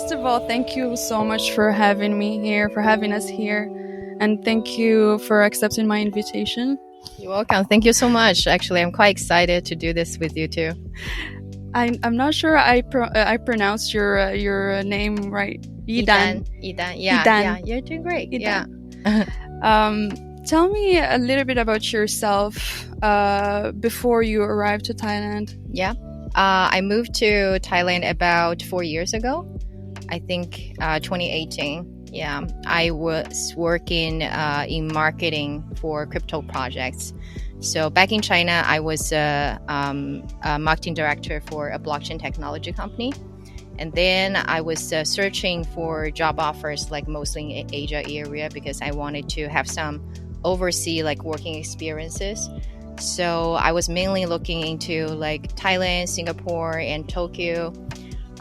first of all, thank you so much for having me here, for having us here. And thank you for accepting my invitation. You're welcome. Thank you so much. Actually, I'm quite excited to do this with you too. I'm not sure I pronounced your name right. Idan. Yeah, you're doing great. Idan. Tell me a little bit about yourself before you arrived to Thailand. Yeah. I moved to Thailand about 4 years ago. I think 2018. Yeah. I was working in marketing for crypto projects. So back in China, I was a marketing director for a blockchain technology company. And then I was searching for job offers, like mostly in Asia area, because I wanted to have some overseas like working experiences. So I was mainly looking into like Thailand, Singapore, and Tokyo.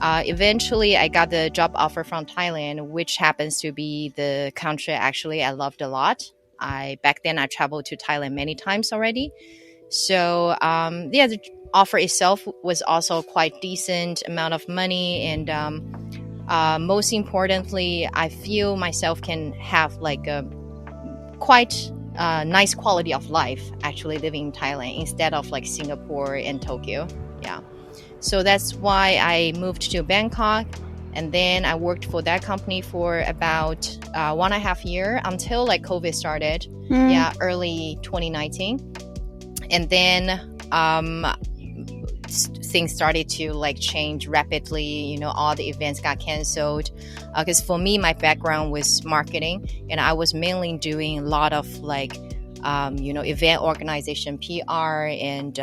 Eventually, I got the job offer from Thailand, which happens to be the country actually I loved a lot. Back then I traveled to Thailand many times already. So the offer itself was also quite decent amount of money, and most importantly, I feel myself can have like a quite nice quality of life actually living in Thailand instead of like Singapore and Tokyo. Yeah. So that's why I moved to Bangkok, and then I worked for that company for about 1.5 years until like COVID started. Yeah, early 2019. And then things started to like change rapidly. You know, all the events got canceled. Because for me, my background was marketing, and I was mainly doing a lot of like, event organization, PR, and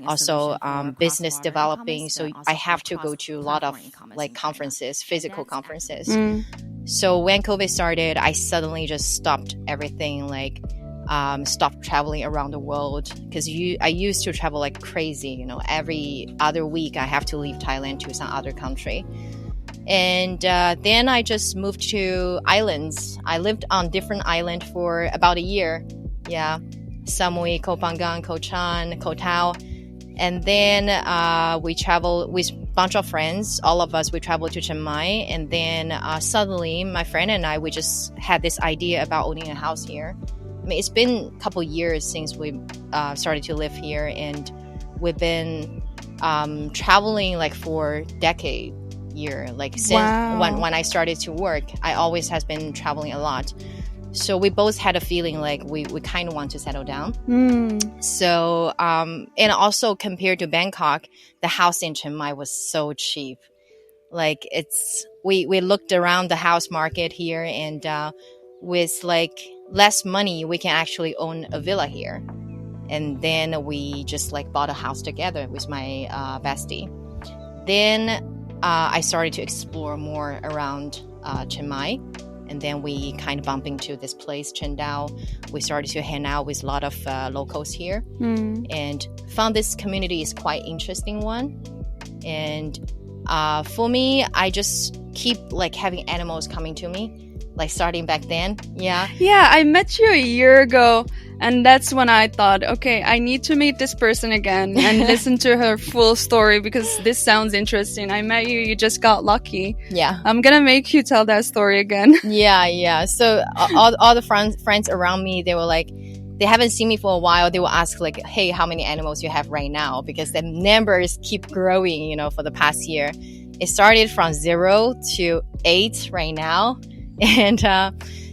also business developing. So I have to go to a lot of like conferences, physical conferences. So when COVID started, I suddenly just stopped everything, like stopped traveling around the world, because I used to travel like crazy. You know, every other week I have to leave Thailand to some other country. And then I just moved to islands. I lived on different islands for about a year. Yeah, Samui, Koh Phangan, Koh Chan, Koh Tao. And then we traveled with a bunch of friends. All of us, we traveled to Chiang Mai. And then suddenly my friend and I, we just had this idea about owning a house here. I mean, it's been a couple years since we started to live here, and we've been traveling like for decade year. Like since when I started to work, I always has been traveling a lot. So we both had a feeling like we kind of want to settle down. So, and also compared to Bangkok, the house in Chiang Mai was so cheap. Like we looked around the house market here, and with like less money, we can actually own a villa here. And then we just like bought a house together with my bestie. Then I started to explore more around Chiang Mai. And then we kind of bumped into this place, Chen Dao. We started to hang out with a lot of locals here, and found this community is quite interesting one. And for me, I just keep like having animals coming to me, like starting back then. Yeah, I met you a year ago, and that's when I thought, okay, I need to meet this person again and listen to her full story, because this sounds interesting. I met you, you just got lucky. Yeah, I'm gonna make you tell that story again. Yeah. So all the friends around me, they were like, they haven't seen me for a while. They will ask like, hey, how many animals you have right now? Because the numbers keep growing, you know, for the past year. It started from 0 to 8 right now. And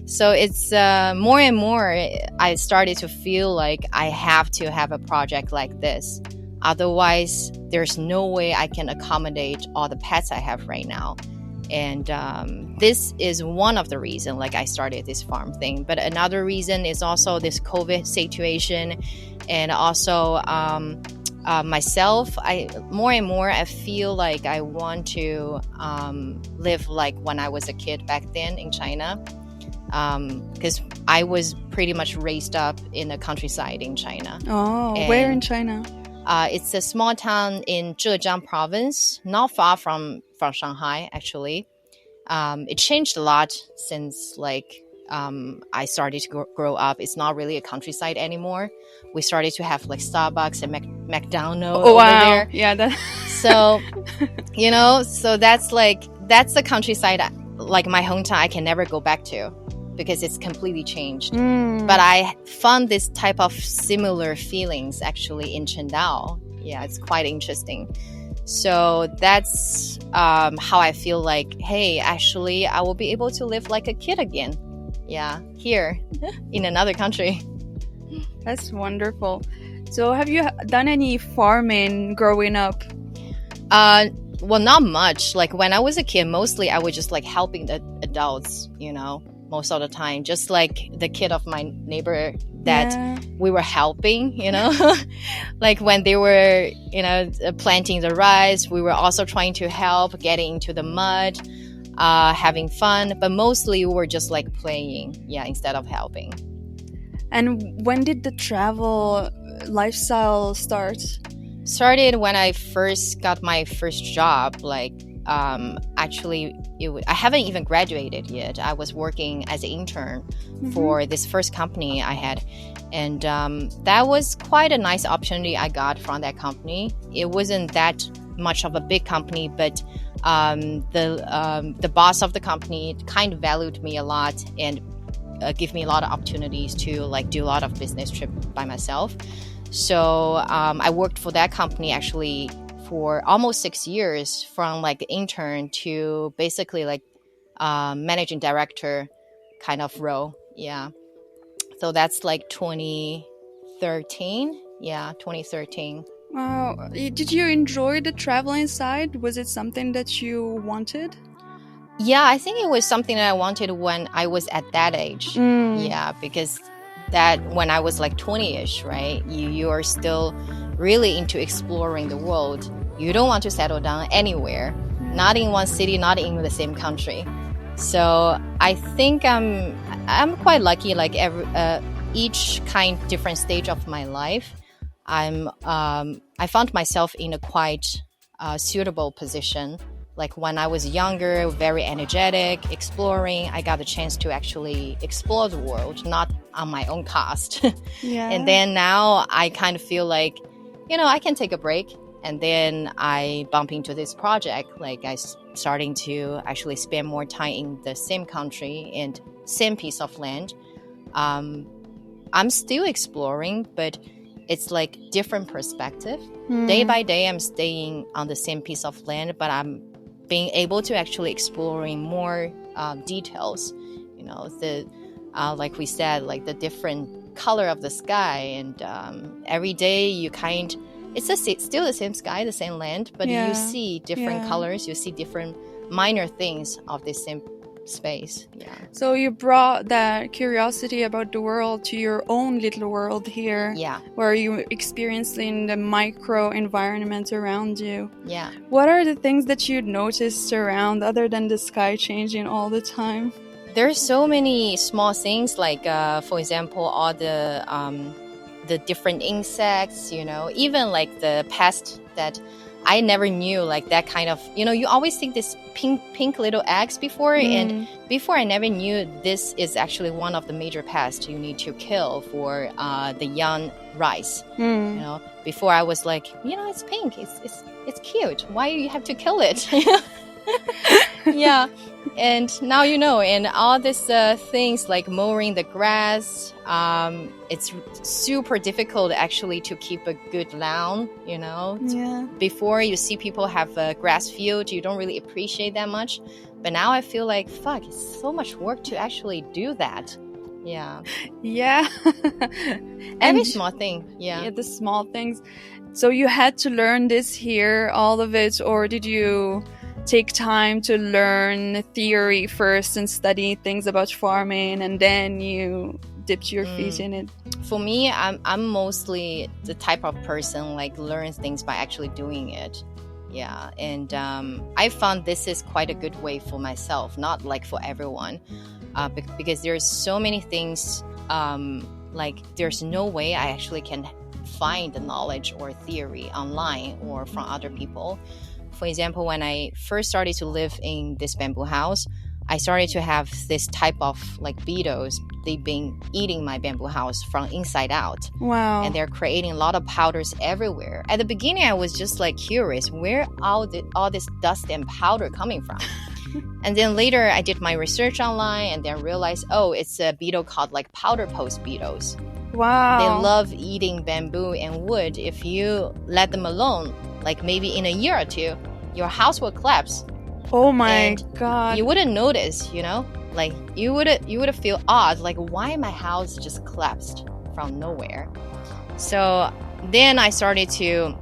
so it's more and more, I started to feel like I have to have a project like this. Otherwise, there's no way I can accommodate all the pets I have right now. And this is one of the reasons, like I started this farm thing. But another reason is also this COVID situation. And also myself, more and more, I feel like I want to live like when I was a kid back then in China. Because I was pretty much raised up in the countryside in China. Oh, and where in China? It's a small town in Zhejiang province, not far from Shanghai, actually. It changed a lot since like I started to grow up. It's not really a countryside anymore. We started to have like Starbucks and McDonald's over there. Yeah. So, you know, so that's like that's the countryside, like my hometown, I can never go back to because it's completely changed. But I found this type of similar feelings actually in Qingdao. Yeah, it's quite interesting. So that's how I feel like, hey, actually, I will be able to live like a kid again. Yeah, here in another country. That's wonderful. So have you done any farming growing up? Well, not much. Like when I was a kid, mostly I was just like helping the adults, you know, most of the time. Just like the kid of my neighbor that we were helping, you know, like when they were, you know, planting the rice, we were also trying to help getting into the mud, having fun. But mostly we were just like playing, instead of helping. And when did the travel lifestyle start? Started when I first got my first job. Like actually I haven't even graduated yet. I was working as an intern for this first company I had, and that was quite a nice opportunity I got from that company. It wasn't that much of a big company, but the boss of the company kind of valued me a lot and give me a lot of opportunities to like do a lot of business trip by myself. So I worked for that company actually for almost 6 years, from like intern to basically like managing director kind of role. Yeah. So that's like 2013. Yeah, 2013. Wow. Did you enjoy the traveling side? Was it something that you wanted? Yeah, I think it was something that I wanted when I was at that age. Yeah, because that when I was like 20-ish, right? You are still really into exploring the world. You don't want to settle down anywhere, not in one city, not in the same country. So I think I'm quite lucky. Like each kind different stage of my life, I found myself in a quite suitable position. Like when I was younger, very energetic, exploring, I got the chance to actually explore the world, not on my own cost. And then now I kind of feel like, you know, I can take a break. And then I bump into this project. Like I starting to actually spend more time in the same country and same piece of land. I'm still exploring, but it's like different perspective. Day by day, I'm staying on the same piece of land, but I'm being able to actually exploring more details. You know, the like we said, like the different color of the sky, and every day you it's still the same sky, the same land, but you see different colors, you see different minor things of the same space. Yeah. So you brought that curiosity about the world to your own little world here. Yeah. Where you experiencing the micro environment around you. Yeah. What are the things that you noticed around other than the sky changing all the time? There's so many small things, like for example, all the different insects, you know, even like the pest that I never knew, like that kind of, you know, you always think this pink little eggs before, and before I never knew this is actually one of the major pests you need to kill for the young rice. You know, before I was like, you know, it's pink, it's cute, why do you have to kill it? Yeah. And now you know, and all these things like mowing the grass, it's super difficult actually to keep a good lawn, you know. Yeah. Before you see people have a grass field, you don't really appreciate that much. But now I feel like, fuck, it's so much work to actually do that. Yeah. Yeah. Every small thing. Yeah. Yeah, the small things. So you had to learn this here, all of it, or did you take time to learn theory first and study things about farming, and then you dipped your feet in it? For me, I'm mostly the type of person like learns things by actually doing it. Yeah, and I found this is quite a good way for myself, not like for everyone, because there's so many things. Like there's no way I actually can find the knowledge or theory online or from other people. For example, when I first started to live in this bamboo house, I started to have this type of like beetles. They've been eating my bamboo house from inside out. Wow. And they're creating a lot of powders everywhere. At the beginning, I was just like curious, where all this dust and powder coming from? And then later I did my research online and then realized, oh, it's a beetle called like powder post beetles. Wow. They love eating bamboo and wood. If you let them alone, like maybe in a year or two, your house will collapse. Oh my God. You wouldn't notice, you know? Like you would feel odd, like why my house just collapsed from nowhere. So then I started to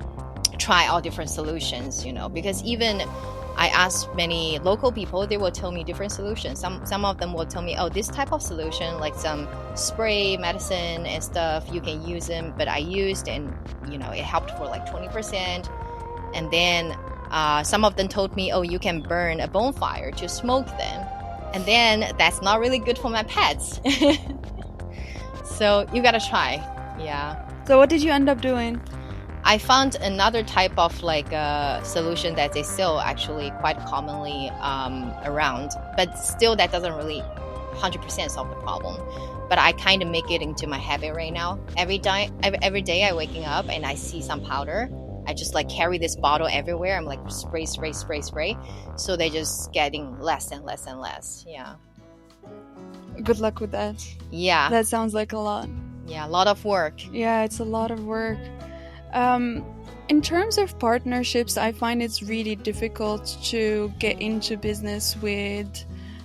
try all different solutions, you know, because even I asked many local people, they will tell me different solutions. Some of them will tell me, oh, this type of solution, like some spray medicine and stuff, you can use them. But I used and, you know, it helped for like 20%. And then some of them told me, oh, you can burn a bonfire to smoke them. And then that's not really good for my pets. So you gotta try. Yeah. So what did you end up doing? I found another type of like solution that they sell actually quite commonly around, but still that doesn't really 100% solve the problem. But I kind of make it into my habit right now. Every day I waking up and I see some powder, I just like carry this bottle everywhere. I'm like spray. So they're just getting less and less and less. Yeah. Good luck with that. Yeah. That sounds like a lot. Yeah, a lot of work. Yeah, it's a lot of work. In terms of partnerships, I find it's really difficult to get into business with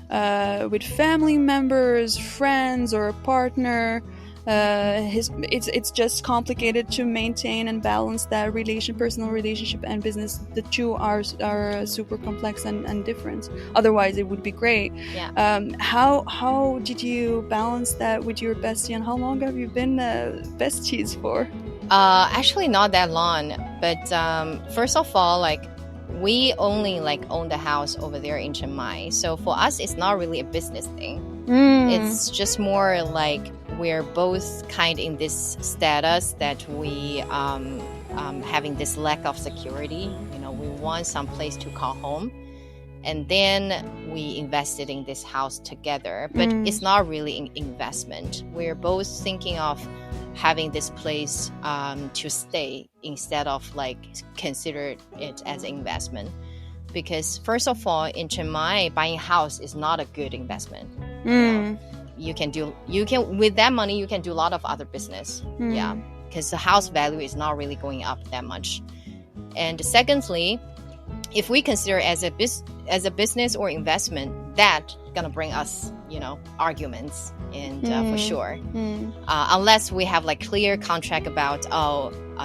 family members, friends, or a partner. It's just complicated to maintain and balance that personal relationship and business. The two are super complex and different. Otherwise, it would be great. Yeah. How did you balance that with your bestie, and how long have you been besties for? Actually, not that long. But first of all, like we only like own the house over there in Chiang Mai. So for us, it's not really a business thing. It's just more like we're both kind in this status that we having this lack of security. You know, we want some place to call home. And then we invested in this house together. But it's not really an investment. We're both thinking of having this place to stay instead of like consider it as an investment. Because first of all, in Chiang Mai, buying a house is not a good investment. You know, with that money, you can do a lot of other business. Yeah, because the house value is not really going up that much. And secondly, if we consider as a business or investment, that gonna bring us, you know, arguments and for sure. Unless we have like clear contract about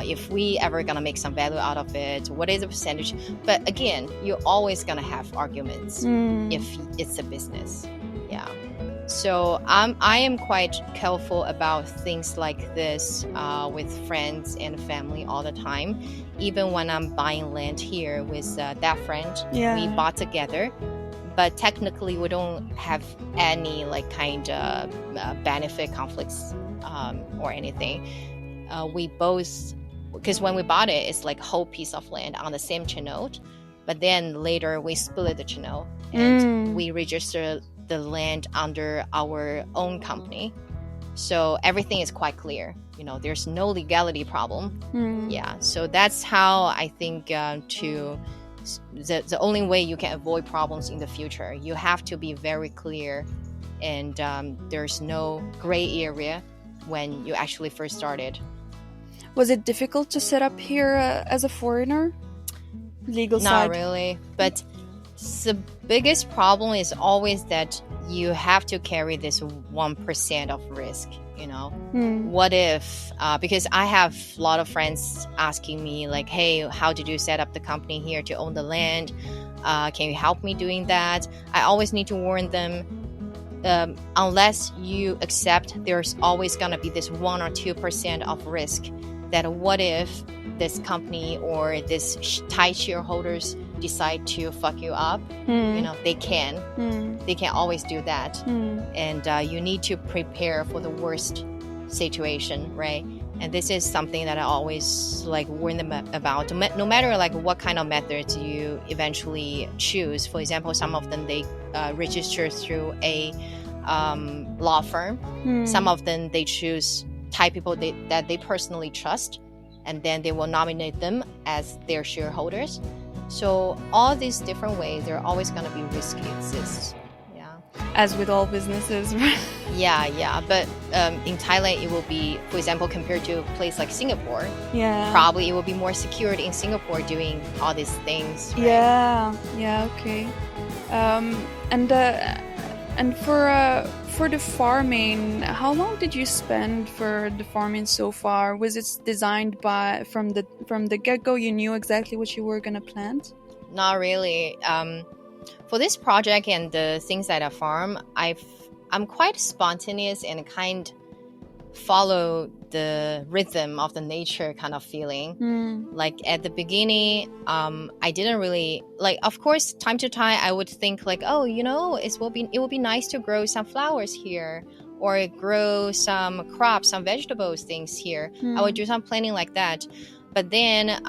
if we ever gonna make some value out of it, what is the percentage? But again, you're always gonna have arguments if it's a business. Yeah. So I am quite careful about things like this with friends and family all the time. Even when I'm buying land here with that friend, we bought together. But technically, we don't have any like kind of benefit conflicts or anything. We both, because when we bought it, it's like a whole piece of land on the same channel. But then later we split the channel and we registered the land under our own company. So everything is quite clear. You know, there's no legality problem. Yeah. So that's how I think the only way you can avoid problems in the future. You have to be very clear, and there's no gray area when you actually first started. Was it difficult to set up here as a foreigner? Legal side? Not really, but the biggest problem is always that you have to carry this 1% of risk. You know, what if, because I have a lot of friends asking me like, hey, how did you set up the company here to own the land? Can you help me doing that? I always need to warn them, unless you accept there's always going to be this 1 or 2% of risk, that what if this company or this Thai shareholders decide to fuck you up? You know, they can always do that. And you need to prepare for the worst situation, right? And this is something that I always like warn them about, no matter like what kind of methods you eventually choose. For example, some of them they register through a law firm. Some of them they choose Thai people that they personally trust, and then they will nominate them as their shareholders. So all these different ways, there are always going to be risks exist. Yeah. As with all businesses, right? Yeah. But in Thailand, it will be, for example, compared to a place like Singapore, Yeah. probably it will be more secured in Singapore doing all these things. Right? Yeah, okay. And for the farming, how long did you spend for the farming so far? Was it designed by from the get-go? You knew exactly what you were gonna plant? Not really. For this project and the things that I farm, I'm quite spontaneous and kind follow the rhythm of the nature kind of feeling. Like at the beginning, I didn't really like. Of course, time to time, I would think like, oh, it will be nice to grow some flowers here, or grow some crops, some vegetables, things here. I would do some planning like that. But then,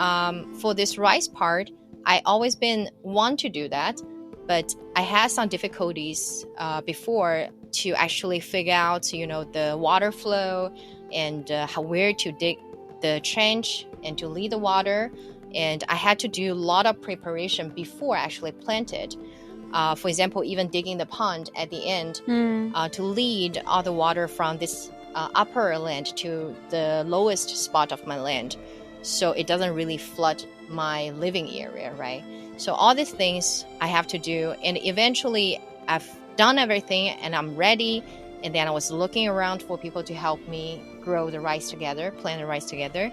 for this rice part, I always been want to do that, but I had some difficulties before to actually figure out, the water flow and where to dig the trench and to lead the water. And I had to do a lot of preparation before I actually planted. For example, even digging the pond at the end to lead all the water from this upper land to the lowest spot of my land, so it doesn't really flood my living area, right? So all these things I have to do, and eventually I've done everything and I'm ready. And then I was looking around for people to help me grow the rice together, plant the rice together,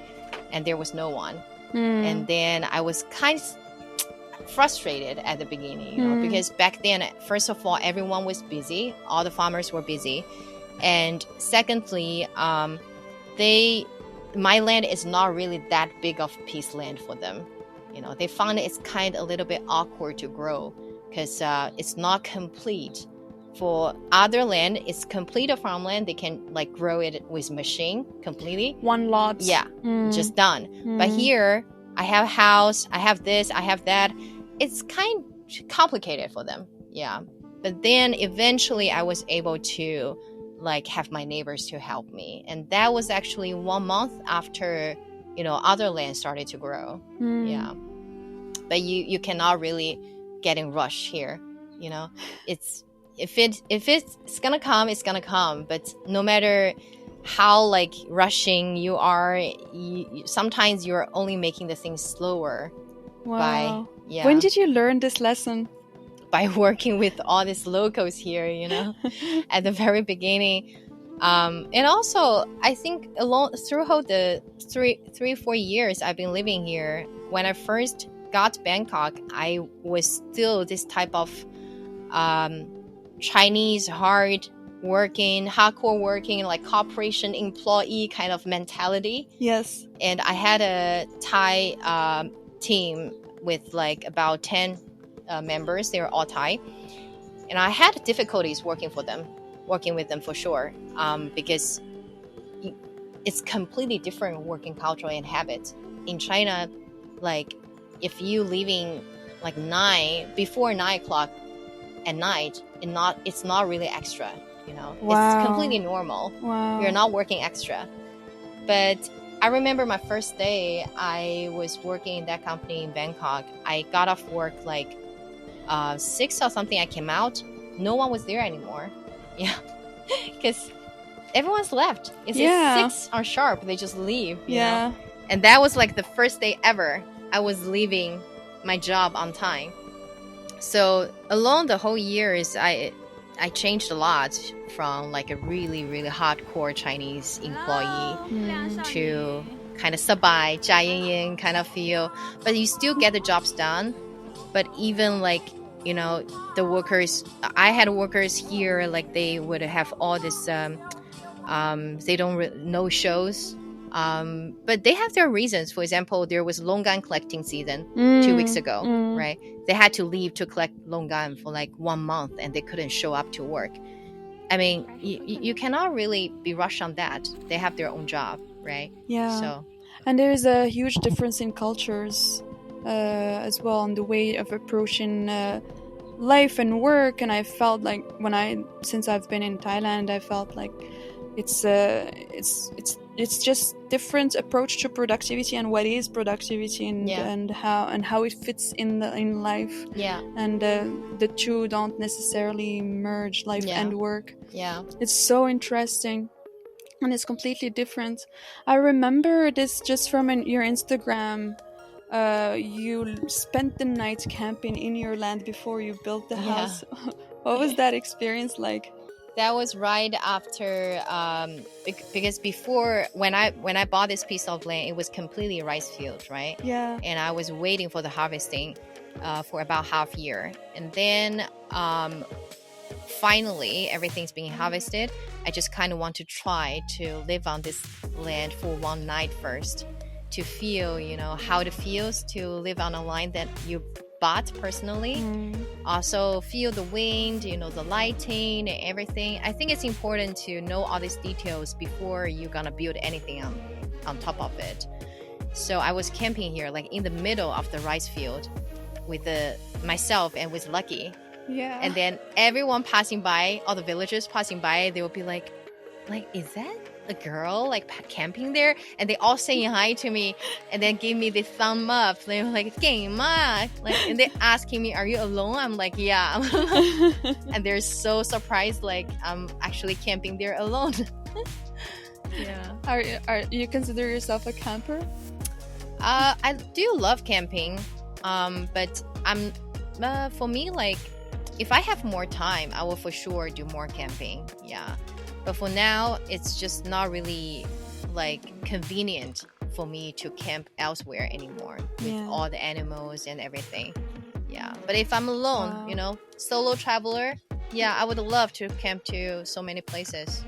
and there was no one. And then I was kind of frustrated at the beginning, because back then, first of all, everyone was busy. All the farmers were busy. And secondly, my land is not really that big of piece land for them. They found it's kind of a little bit awkward to grow because it's not complete. For other land, it's complete a farmland. They can like grow it with machine completely. One lot. Yeah, just done. But here, I have a house, I have this, I have that. It's kind of complicated for them. Yeah. But then eventually I was able to like have my neighbors to help me. And that was actually 1 month after, other land started to grow. Yeah. But you cannot really get in rush here. It's if it's gonna come, it's gonna come. But no matter how like rushing you are, sometimes you're only making the things slower. Wow. When did you learn this lesson? By working with all these locals here, at the very beginning. And also, I think throughout the 3-4 years I've been living here, when I first got Bangkok, I was still this type of Chinese hardcore working, like corporation employee kind of mentality. Yes. And I had a Thai team with like about 10 members. They were all Thai. And I had difficulties working with them for sure, because it's completely different working culture and habits. In China, like if you leaving like before 9 o'clock at night, it's not really extra, Wow. It's completely normal. Wow. You're not working extra. But I remember my first day I was working in that company in Bangkok. I got off work like 6 or something. I came out, no one was there anymore. Yeah. Because everyone's left. It's 6 are sharp, they just leave. You know? And that was like the first day ever I was leaving my job on time. So along the whole years, I changed a lot from like a really, really hardcore Chinese employee to kind of sabai, jia yin yin kind of feel. But you still get the jobs done. But even like, the workers, I had workers here, like they would have all this, they don't no shows. But they have their reasons. For example, there was longan collecting season 2 weeks ago, right? They had to leave to collect longan for like 1 month and they couldn't show up to work. I mean, you cannot really be rushed on that. They have their own job, right? Yeah. So, and there is a huge difference in cultures as well, on the way of approaching life and work. And I felt like since I've been in Thailand, I felt like it's it's just different approach to productivity and what is productivity and how it fits in life. Yeah. And the two don't necessarily merge, life and work. Yeah. It's so interesting. And it's completely different. I remember this just from your Instagram. You spent the night camping in your land before you built the house. What was that experience like? That was right after, because before, when I bought this piece of land, it was completely rice field, right? Yeah. And I was waiting for the harvesting for about half year. And then finally, everything's being harvested. I just kind of want to try to live on this land for one night first to feel, how it feels to live on a land that you bought personally. Also feel the wind, the lighting and everything. I think it's important to know all these details before you're gonna build anything on top of it. So I was camping here, like in the middle of the rice field with myself and with Lucky. Yeah. And then everyone passing by, all the villagers passing by, they will be like, is that a girl like camping there? And they all saying hi to me and then give me the thumb up. They were like, and they're asking me, are you alone? I'm like, yeah. And they're so surprised, like I'm actually camping there alone. Yeah. Are you consider yourself a camper? I do love camping, but I'm for me, like if I have more time, I will for sure do more camping. Yeah. But for now, it's just not really like convenient for me to camp elsewhere anymore with all the animals and everything. Yeah. But if I'm alone, solo traveler, I would love to camp to so many places.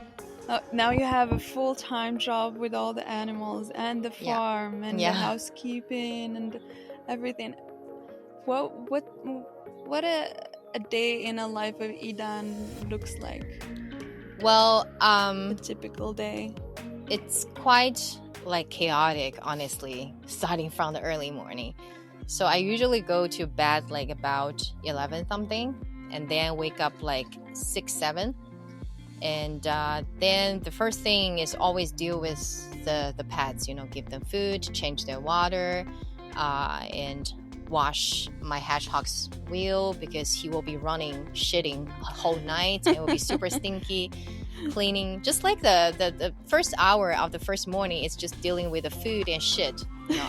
Now you have a full-time job with all the animals and the farm and the housekeeping and everything. What a day in a life of Idan looks like? Well, a typical day. It's quite like chaotic, honestly, starting from the early morning. So I usually go to bed like about 11 something and then wake up like 6, 7. And then the first thing is always deal with the pets, give them food, change their water, and wash my hedgehog's wheel because he will be shitting a whole night and it will be super stinky. Cleaning, just like the first hour of the first morning is just dealing with the food and shit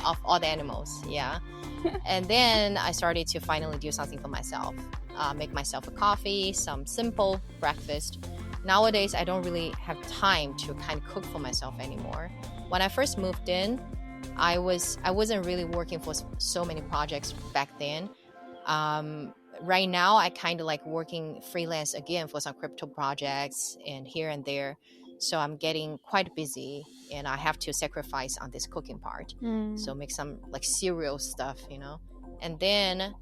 of all the animals. And then I started to finally do something for myself, make myself a coffee, some simple breakfast. Nowadays I don't really have time to kind of cook for myself anymore. When I first moved in, I wasn't really working for so many projects back then. Right now, I kind of like working freelance again for some crypto projects and here and there. So I'm getting quite busy and I have to sacrifice on this cooking part. So make some like cereal stuff, And then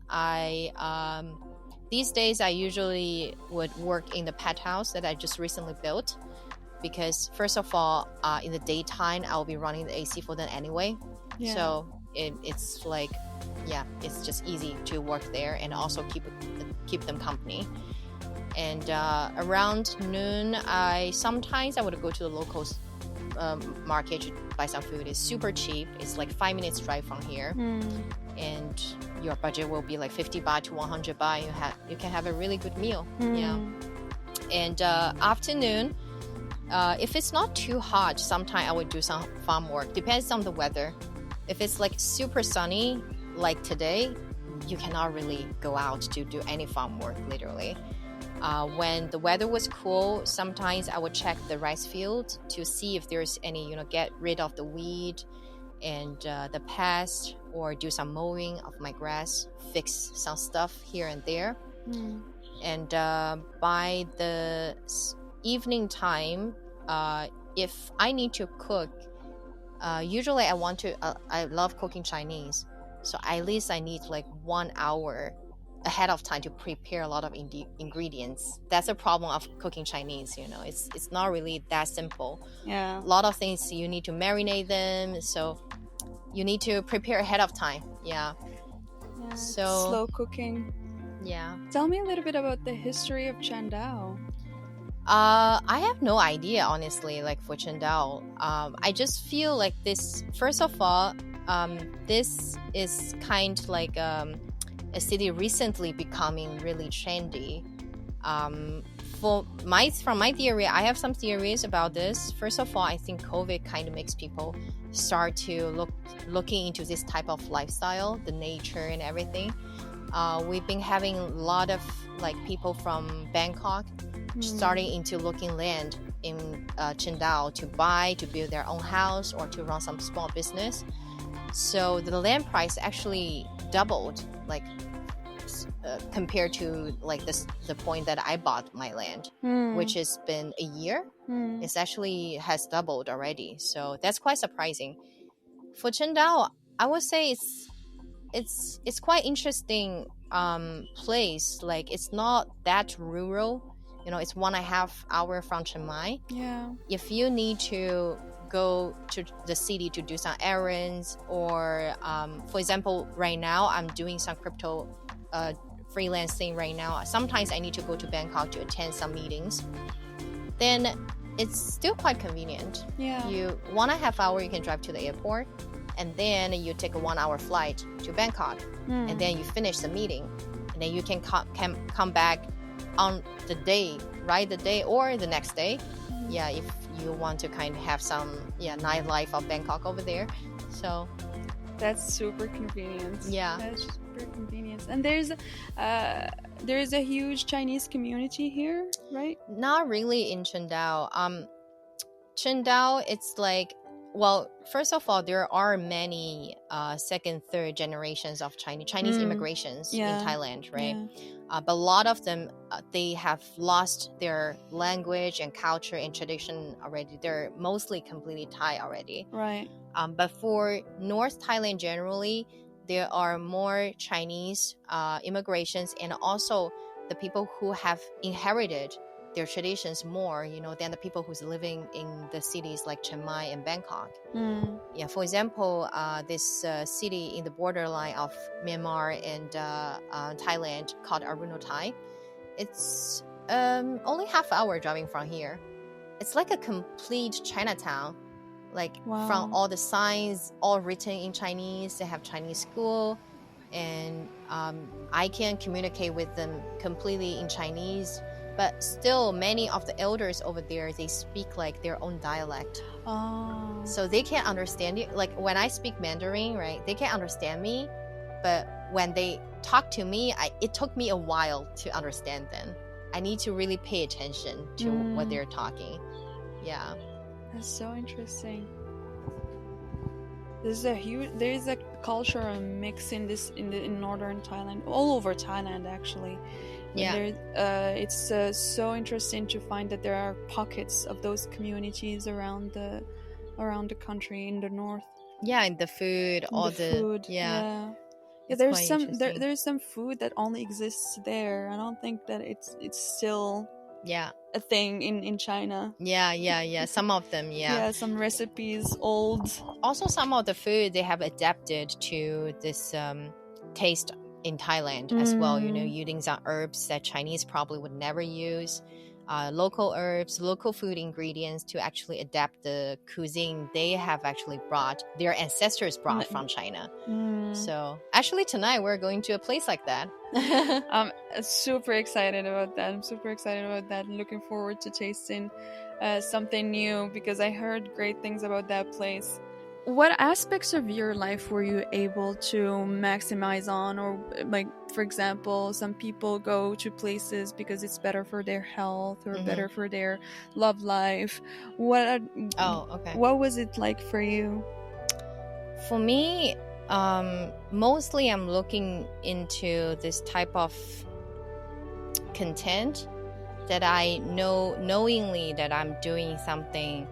these days I usually would work in the pet house that I just recently built. Because first of all, in the daytime, I'll be running the AC for them anyway. So it's like, it's just easy to work there and also keep them company. And around noon, sometimes I would go to the local market to buy some food. It's super cheap. It's like 5 minutes drive from here. And your budget will be like 50 baht to 100 baht. You can have a really good meal. And afternoon, if it's not too hot, sometimes I would do some farm work. Depends on the weather. If it's like super sunny, like today, you cannot really go out to do any farm work, literally. When the weather was cool, sometimes I would check the rice field to see if there's any, get rid of the weed and the pest, or do some mowing of my grass, fix some stuff here and there. And by the evening time, if I need to cook, usually I love cooking Chinese, so at least I need like 1 hour ahead of time to prepare a lot of ingredients. That's a problem of cooking Chinese, it's not really that simple. A lot of things you need to marinate them, so you need to prepare ahead of time. So slow cooking. Yeah. Tell me a little bit about the history of Chandao. I have no idea, honestly, like for Qingdao. I just feel like this, first of all, this is kind of like a city recently becoming really trendy. Um, from my theory, I have some theories about this. First of all, I think COVID kind of makes people start to looking into this type of lifestyle, the nature and everything. We've been having a lot of like people from Bangkok starting into looking land in Qingdao to build their own house or to run some small business. So the land price actually doubled, like compared to like the point that I bought my land, which has been a year. It's actually has doubled already. So that's quite surprising. For Qingdao, I would say it's quite interesting place. Like it's not that rural. You know, it's 1.5 hour from Chiang Mai. Yeah. If you need to go to the city to do some errands, or for example, right now I'm doing some crypto freelancing right now. Sometimes I need to go to Bangkok to attend some meetings. Then it's still quite convenient. Yeah. You 1.5 hour you can drive to the airport, and then you take a 1 hour flight to Bangkok, and then you finish the meeting, and then you can come back on the day, right? The day or the next day. Yeah, if you want to kind of have some nightlife of Bangkok over there. So that's super convenient. Yeah, that's super convenient. And there's a huge Chinese community here, right? Not really in Qingdao. Qingdao, it's like, well, first of all, there are many second, third generations of Chinese immigrations in Thailand, right? Yeah. But a lot of them, they have lost their language and culture and tradition already. They're mostly completely Thai already. Right. But for North Thailand generally, there are more Chinese immigrations, and also the people who have inherited their traditions more, you know, than the people who's living in the cities like Chiang Mai and Bangkok. Yeah, for example, this city in the borderline of Myanmar and Thailand called Arunachai, it's only half hour driving from here. It's like a complete Chinatown, like from all the signs, all written in Chinese. They have Chinese school, and I can communicate with them completely in Chinese. But still, many of the elders over there, they speak like their own dialect. Oh. So they can't understand you. Like when I speak Mandarin, right? They can't understand me. But when they talk to me, it took me a while to understand them. I need to really pay attention to what they're talking. Yeah. That's so interesting. There's a cultural mix in northern Thailand, all over Thailand actually. Yeah. It's so interesting to find that there are pockets of those communities around the country in the north. Yeah, and the food, all the food. Yeah. There's some food that only exists there. I don't think that it's still a thing in China. Yeah. Some of them, Yeah, some recipes old. Also, some of the food they have adapted to this taste in Thailand as well, you know, using some herbs that Chinese probably would never use, local herbs, local food ingredients to actually adapt the cuisine they have actually their ancestors brought from China. So actually tonight we're going to a place like that. I'm super excited about that. Looking forward to tasting something new, because I heard great things about that place. What aspects of your life were you able to maximize on? Or like, for example, some people go to places because it's better for their health or better for their love life. What was it like for you? For me, mostly I'm looking into this type of content that I know knowingly that I'm doing something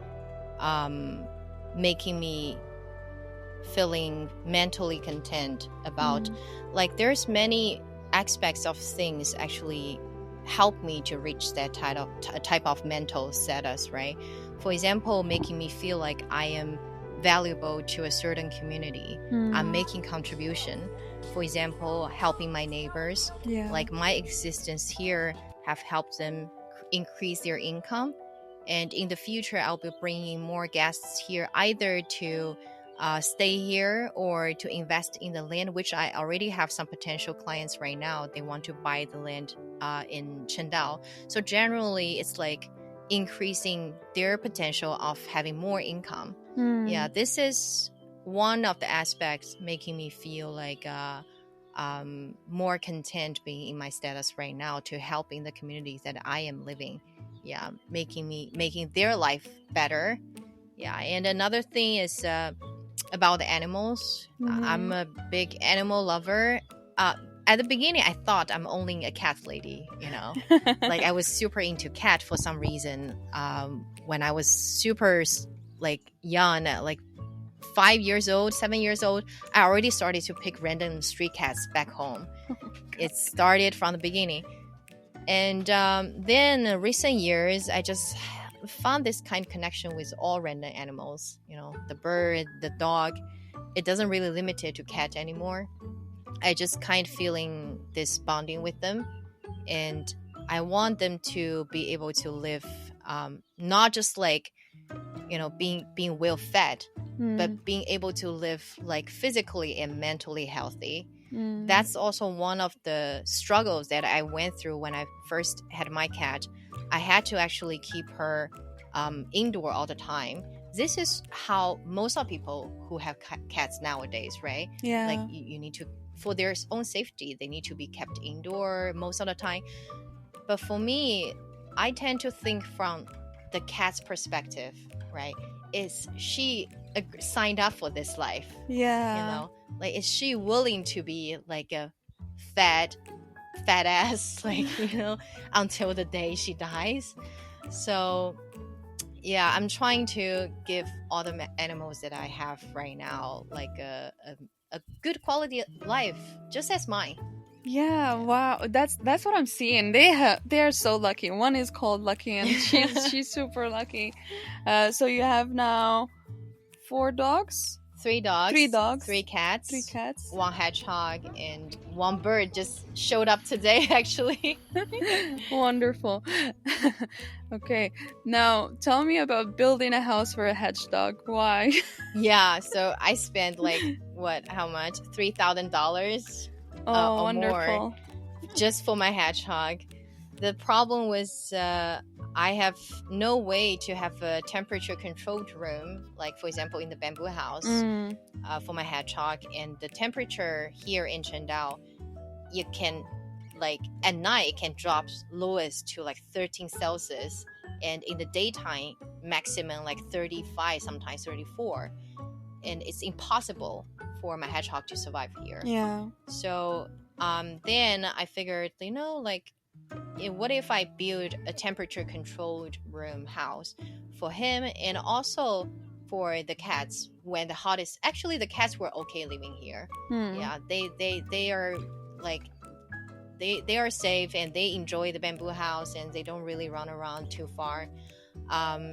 making me feeling mentally content about. Like there's many aspects of things actually help me to reach that type of mental status, right? For example, making me feel like I am valuable to a certain community. I'm making contribution. For example, helping my neighbors. Like my existence here have helped them increase their income. And in the future, I'll be bringing more guests here, either to stay here or to invest in the land, which I already have some potential clients right now. They want to buy the land in Qingdao. So generally, it's like increasing their potential of having more income. Yeah, this is one of the aspects making me feel like more content being in my status right now, to help in the communities that I am living. Yeah, making their life better. Yeah, and another thing is about the animals. I'm a big animal lover. At the beginning, I thought I'm only a cat lady, like I was super into cat for some reason. When I was super like young, like 5 years old, 7 years old, I already started to pick random street cats back home. It started from the beginning. And then in recent years, I just found this kind of connection with all random animals. The bird, the dog. It doesn't really limit it to cat anymore. I just kind of feeling this bonding with them. And I want them to be able to live, not just like, being well fed, but being able to live like physically and mentally healthy. That's also one of the struggles that I went through when I first had my cat. I had to actually keep her indoor all the time. This is how most of people who have cats nowadays, right? Yeah. Like you need to, for their own safety, they need to be kept indoor most of the time. But for me, I tend to think from the cat's perspective, right? Is she signed up for this life? Yeah. Like, is she willing to be like a fat ass, like, until the day she dies? So yeah, I'm trying to give all the animals that I have right now like a good quality of life, just as mine. Yeah, wow. That's what I'm seeing. They are so lucky. One is called Lucky, and she's super lucky. So you have now 4 dogs? 3 dogs. 3 dogs. 3 cats. 3 cats. 1 hedgehog, and 1 bird just showed up today, actually. Wonderful. Okay, now tell me about building a house for a hedgehog. Why? Yeah, so I spent like how much? $3,000 Oh, or wonderful. more just for my hedgehog. The problem was I have no way to have a temperature controlled room, like for example in the bamboo house for my hedgehog. And the temperature here in Qingdao, you can, like at night it can drop lowest to like 13 Celsius, and in the daytime maximum like 35, sometimes 34, and it's impossible for my hedgehog to survive here. Yeah. So then I figured, like, what if I build a temperature controlled room house for him, and also for the cats when the hottest. Actually, the cats were okay living here. Yeah, they are like they are safe, and they enjoy the bamboo house, and they don't really run around too far.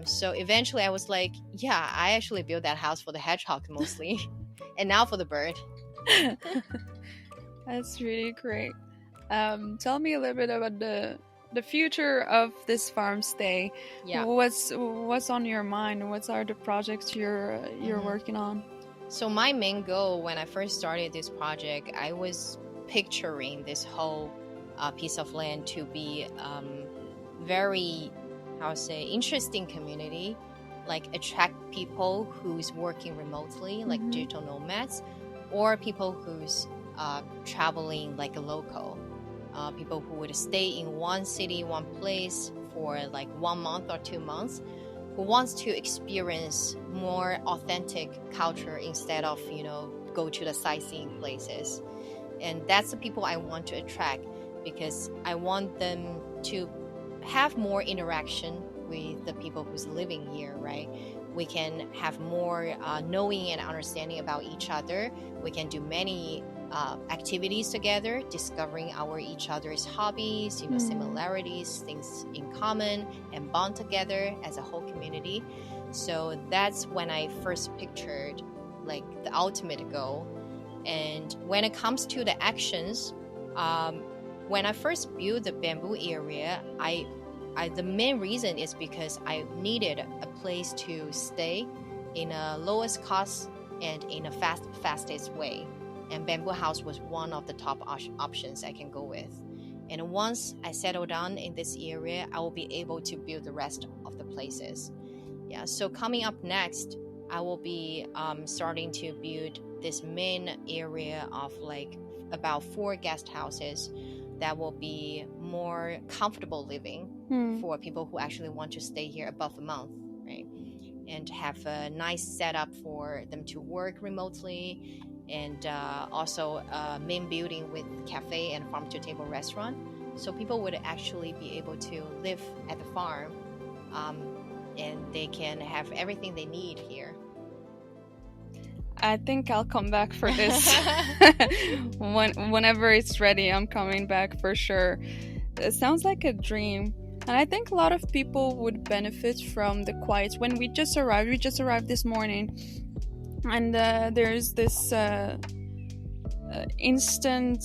So eventually I was like, yeah, I actually built that house for the hedgehog mostly. And now for the bird. That's really great. Tell me a little bit about the future of this farm stay. Yeah. What's on your mind? What are the projects you're working on? So my main goal when I first started this project, I was picturing this whole piece of land to be very, interesting community, like attract people who's working remotely, like digital nomads, or people who's traveling like a local, people who would stay in one city, one place for like 1 month or 2 months, who wants to experience more authentic culture instead of, go to the sightseeing places. And that's the people I want to attract, because I want them to have more interaction with the people who's living here, right? We can have more knowing and understanding about each other. We can do many activities together, discovering each other's hobbies, similarities, things in common, and bond together as a whole community. So that's when I first pictured like the ultimate goal. And when it comes to the actions, when I first built the bamboo area, I the main reason is because I needed a place to stay in a lowest cost and in a fastest way. And bamboo house was one of the top options I can go with. And once I settle down in this area, I will be able to build the rest of the places. Yeah, so coming up next, I will be starting to build this main area of like about 4 guest houses that will be more comfortable living for people who actually want to stay here above a month, right? And have a nice setup for them to work remotely, and also a main building with cafe and farm to table restaurant, so people would actually be able to live at the farm, and they can have everything they need here. I think I'll come back for this. Whenever it's ready, I'm coming back for sure. It sounds like a dream. And I think a lot of people would benefit from the quiet. When we just arrived this morning, and there's this instant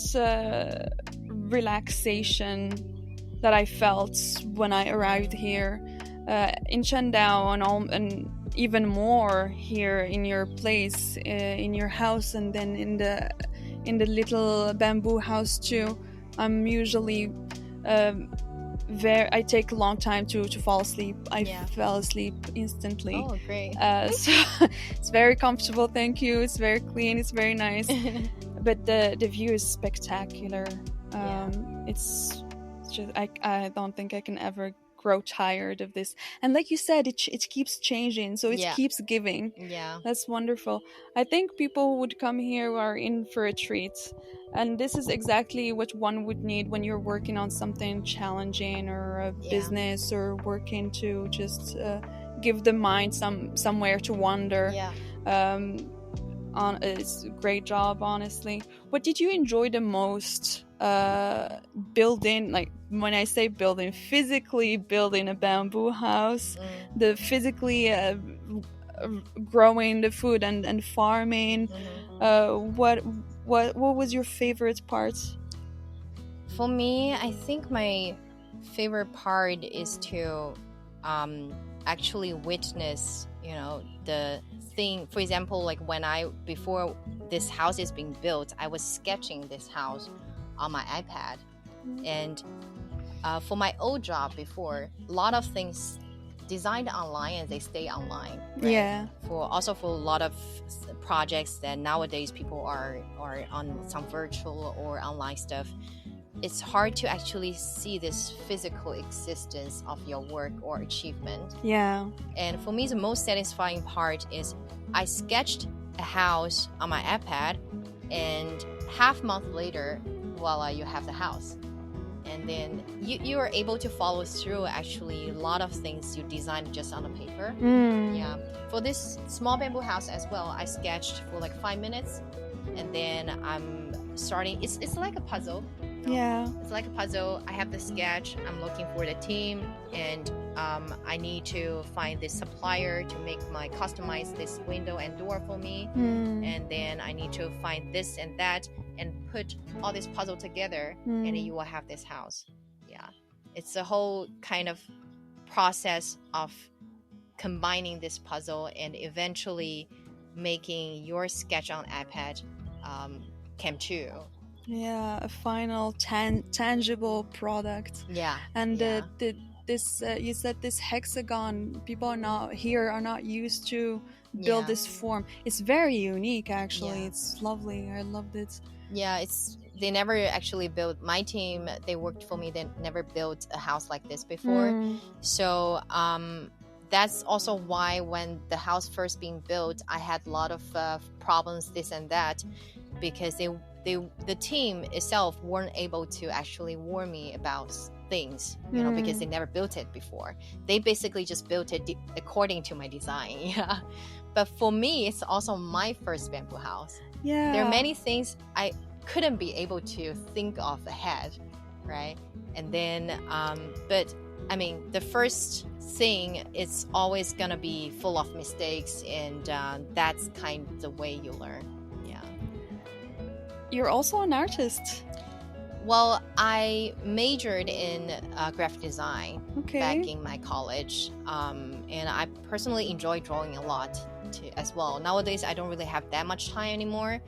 relaxation that I felt when I arrived here in Chandao, and even more here in your place, in your house, and then in the little bamboo house too. I'm usually I take a long time to fall asleep. I fell asleep instantly. Oh, great. So it's very comfortable, thank you. It's very clean, it's very nice. But the view is spectacular. It's just I don't think I can ever grow tired of this. And like you said, it keeps changing, so it keeps giving. Yeah, that's wonderful. I think people who would come here are in for a treat, and this is exactly what one would need when you're working on something challenging, or a business, or working to just give the mind somewhere to wander. It's a great job, honestly. What did you enjoy the most building? Like, when I say building, physically building a bamboo house, the physically growing the food and farming. What was your favorite part? For me, I think my favorite part is to actually witness, the thing. For example, like before this house is being built, I was sketching this house on my iPad. And for my old job before, a lot of things designed online and they stay online, right? For a lot of projects that nowadays people are on some virtual or online stuff, it's hard to actually see this physical existence of your work or achievement. And for me, the most satisfying part is I sketched a house on my iPad, and half month later, voila, you have the house. And then you are able to follow through actually a lot of things you designed just on the paper. For this small bamboo house as well, I sketched for like 5 minutes, and then I'm starting. It's like a puzzle. It's like a puzzle. I have the sketch, I'm looking for the team, and I need to find this supplier to customize this window and door for me. And then I need to find this and that and put all this puzzle together, and then you will have this house. It's a whole kind of process of combining this puzzle and eventually making your sketch on iPad come true. A final tangible product. And this you said this hexagon, people are not used to build this form. It's very unique, actually. It's lovely. I loved it. They never actually built, my team, they worked for me, they never built a house like this before. So that's also why when the house first being built, I had a lot of problems, this and that, because the team itself weren't able to actually warn me about things, because they never built it before. They basically just built it according to my design. But for me, it's also my first bamboo house. There are many things I couldn't be able to think of ahead, right? And then but I mean, the first thing, it's always gonna be full of mistakes, and that's kind of the way you learn. You're also an artist. Well, I majored in graphic design Okay. back in my college, and I personally enjoy drawing a lot too, as well. Nowadays, I don't really have that much time anymore,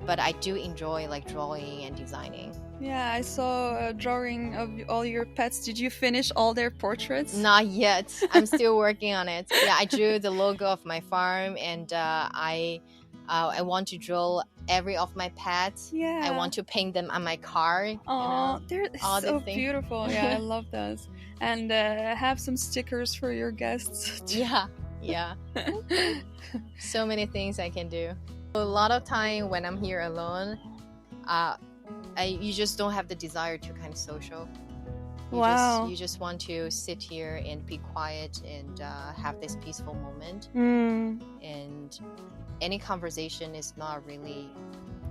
but I do enjoy like drawing and designing. Yeah, I saw a drawing of all your pets. Did you finish all their portraits? Not yet. I'm still working on it. Yeah, I drew the logo of my farm, and I want to draw every of my pets. Yeah. I want to paint them on my car. Oh, they're all the so things. beautiful. Yeah, I love those. And have some stickers for your guests. Yeah, yeah. So many things I can do. A lot of time when I'm here alone, you just don't have the desire to kind of social. Wow. You just want to sit here and be quiet and have this peaceful moment. And any conversation is not really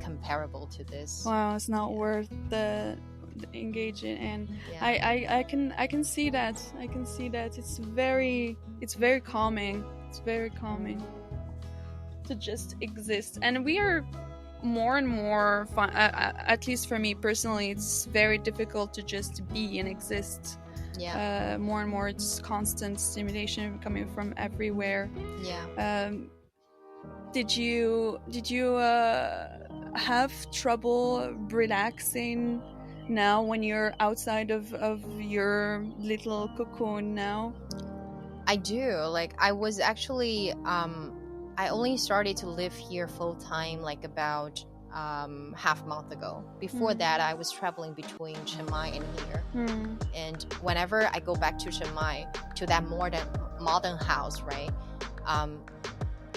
comparable to this. Wow, it's not worth the engaging, and Yeah. I can see that. I can see that. It's very calming. It's very calming to just exist. And we are more and more at least for me personally, it's very difficult to just be and exist. Yeah. More and more it's constant stimulation coming from everywhere. Yeah. Did you have trouble relaxing now when you're outside of your little cocoon now? I do. Like I was actually I only started to live here full time like about half month ago. Before that, I was traveling between Chiang Mai and here. And whenever I go back to Chiang Mai, to that modern house, right?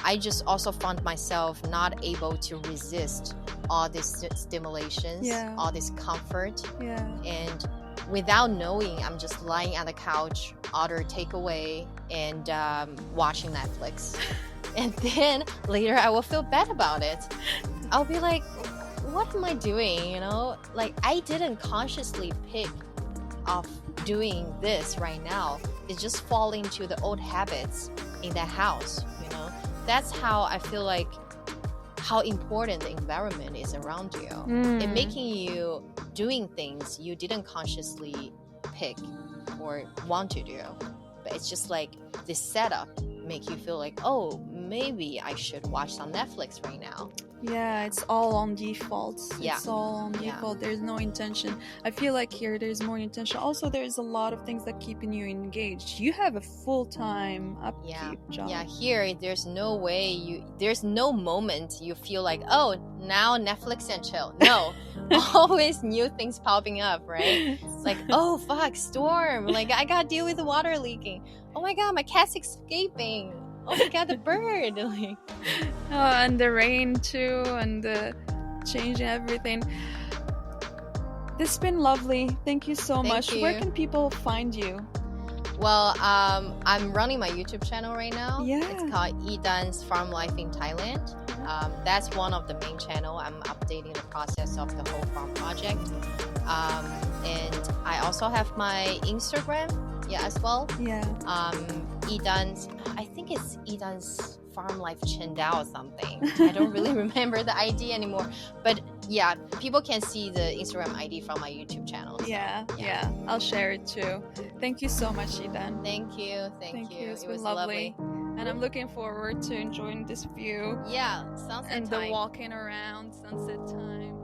I just also found myself not able to resist all these stimulations, all this comfort. And without knowing, I'm just lying on the couch, order takeaway, and watching Netflix. And then later I will feel bad about it. I'll be like, what am I doing? You know, like I didn't consciously pick of doing this right now. It's just falling into the old habits in that house, you know. That's how I feel like how important the environment is around you. It making you doing things you didn't consciously pick or want to do. But it's just like this setup make you feel like, oh, maybe I should watch some Netflix right now. Yeah, it's all on default. Yeah. It's all on default. There's no intention. I feel like here there's more intention. Also, there's a lot of things that keeping you engaged. You have a full-time upkeep job. Yeah, here there's no way there's no moment you feel like, oh, now Netflix and chill. No. Always new things popping up, right? Like, oh fuck, storm. Like I gotta deal with the water leaking. Oh my god, my cat's escaping. Oh my god, the bird. Like, and the rain too, and the changing everything. This has been lovely. Thank you so much. you. Where can people find you? Well, I'm running my YouTube channel right now. Yeah. It's called Edan's Farm Life in Thailand. That's one of the main channel. I'm updating the process of the whole farm project. And I also have my Instagram, as well. Yeah. Edan's, I think it's Edan's Farm Life Chendao or something. I don't really remember the ID anymore. But yeah, people can see the Instagram ID from my YouTube channel. So, yeah. I'll share it too. Thank you so much, Edan. Thank you. Thank you. It's It been was lovely. And I'm looking forward to enjoying this view. Yeah, sunset and time. the walking around sunset time.